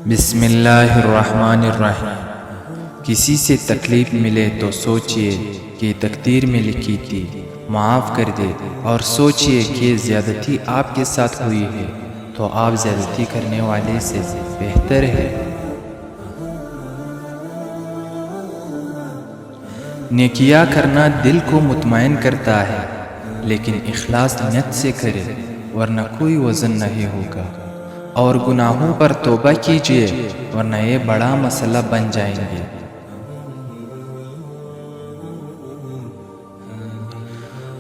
بسم اللہ الرحمن الرحیم۔ کسی سے تکلیف ملے تو سوچئے کہ تقدیر میں لکھی تھی، معاف کر دے، اور سوچئے کہ زیادتی آپ کے ساتھ ہوئی ہے تو آپ زیادتی کرنے والے سے بہتر ہے۔ نیکیاں کرنا دل کو مطمئن کرتا ہے، لیکن اخلاص نیت سے کرے ورنہ کوئی وزن نہیں ہوگا، اور گناہوں پر توبہ کیجئے ورنہ یہ بڑا مسئلہ بن جائیں گے۔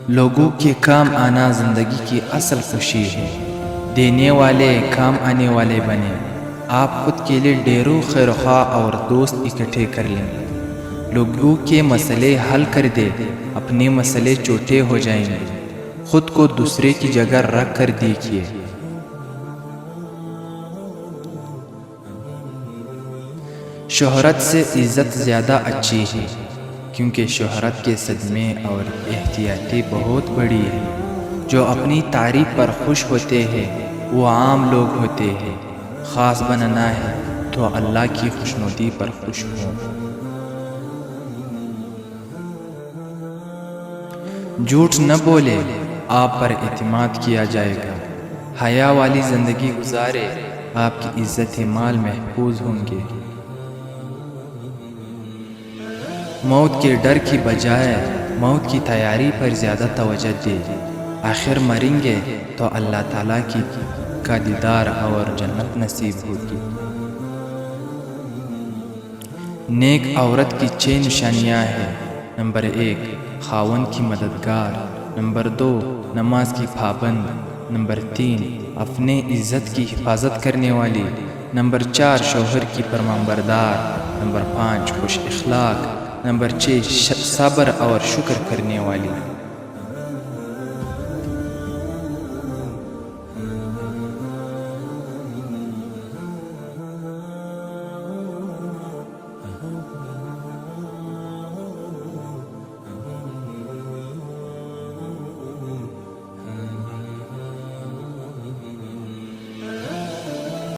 لوگوں کے کام آنا زندگی کی اصل خوشی ہے۔ دینے والے کام آنے والے بنے۔ آپ خود کے لیے ڈھیروں خیرخواہ اور دوست اکٹھے کر لیں۔ لوگوں کے مسئلے حل کر دے، اپنے مسئلے چھوٹے ہو جائیں گے۔ خود کو دوسرے کی جگہ رکھ کر دیکھیے۔ شہرت سے عزت زیادہ اچھی ہے، کیونکہ شہرت کے صدمے اور احتیاطی بہت بڑی ہے۔ جو اپنی تعریف پر خوش ہوتے ہیں وہ عام لوگ ہوتے ہیں۔ خاص بننا ہے تو اللہ کی خوشنودی پر خوش ہوں۔ جھوٹ نہ بولے، آپ پر اعتماد کیا جائے گا۔ حیا والی زندگی گزارے، آپ کی عزت مال محفوظ ہوں گے۔ موت کے ڈر کی بجائے موت کی تیاری پر زیادہ توجہ دے۔ آخر مریں گے تو اللہ تعالیٰ کا دیدار اور جنت نصیب ہوگی۔ نیک عورت کی 6 نشانیاں ہیں۔ نمبر 1، خاوند کی مددگار۔ نمبر 2، نماز کی پابند۔ نمبر 3، اپنے عزت کی حفاظت کرنے والی۔ نمبر 4، شوہر کی فرمانبردار۔ نمبر 5، خوش اخلاق۔ نمبر 6، صبر اور شکر کرنے والی۔